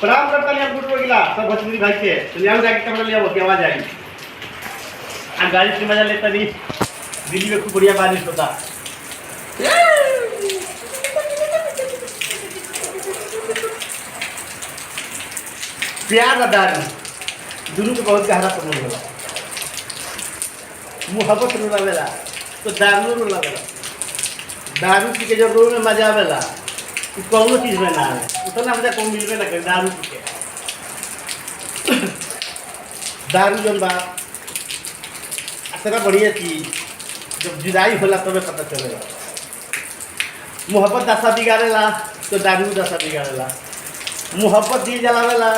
प्रणाम करता नहीं आप गुट गिला सब भोजपुरी भाई के तो ले आओ जाके कैमरा ले आओ की आवाज आई आ गाड़ी की मजा लेता नहीं दिल्ली में खूब बढ़िया बारिश होता प्यार और दारू दोनों के बहुत गहरा संबंध होला मुहब्बत रोला वेला तो दारू रोला वेला दारू पी के जब रो में मजा आवेला कौनो चीज में ना आवे उतना मजा कौन मिलवे ना करे दारू पी के दारू जन बा इतना बढ़िया चीज जब जुदाई होला तबे पता चलेगा मोहब्बत दशा बिगाड़ेला तो दारू दशा बिगाड़ेला मोहब्बत दिल जलावेला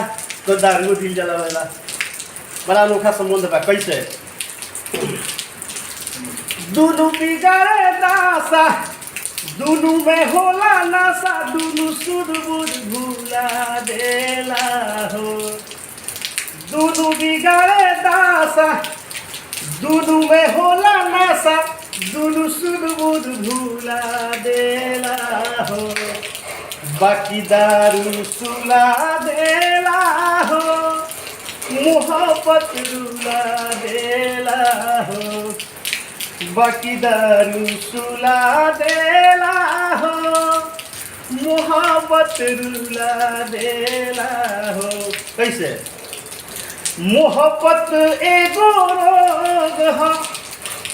तो दारू दिल जलावेला बड़ा अनोखा संबंध बा कैसे दोनों बिगाड़े दासा दोनों में होला नासा दोनों सुध बुध भूला देला हो दोनों बिगाड़े दासा दोनों में होला नासा दोनों सुध बुध भूला देला हो बाकी दारू सुला देला हो मोहब्बत रुला देला हो बाकी दारू सुला देला हो मोहब्बत रुला देला हो कैसे मोहब्बत एगो रोग हो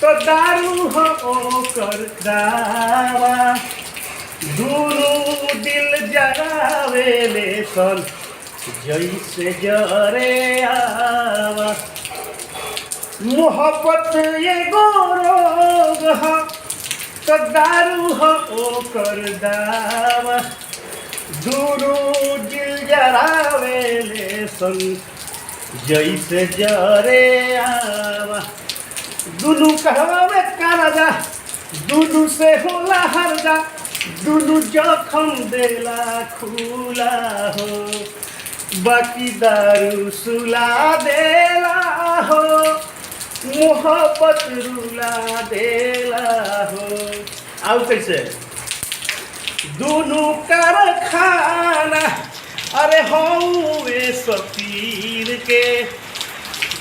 तो दारू हो ओकर दावा दोनों दिल जरावेले सन जैसे जरे आवा मोहब्बत एगो रोग हो तो दारू हो ओकर दावा दोनों दिल जरावेले सन जैसे जरे आवा दोनों कहवा में कारा जा दोनों से होला हर जा दोनों जखम देला खुला हो बाकी दारू सुला देला हो मोहब्बत रुला देला हो आओ कैसे दोनों कारखाना अरे हौवे सफीर के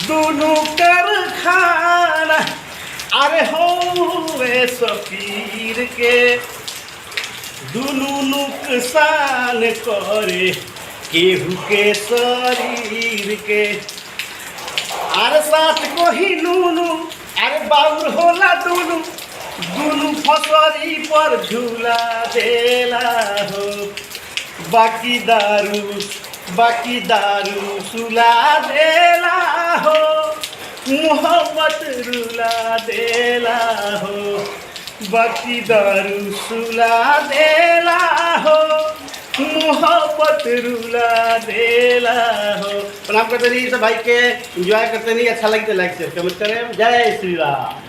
दोनों कारखाना अरे हौवे सफीर के दोनों नुकसान करे केहू के शरीर के अरे साथ को ही नूनू अरे बाउर होला दोनों दोनों फसरी पर झूला देला हो बाकी दारू सुला देला हो मोहब्बत रुला देला हो बाकी दारू सुला देला हो मोहब्बत रुला देला हो प्रणाम करते नहीं सब भाई के एंजॉय करते नहीं अच्छा लगता लाइक शेयर कमेंट करें जय श्री राम।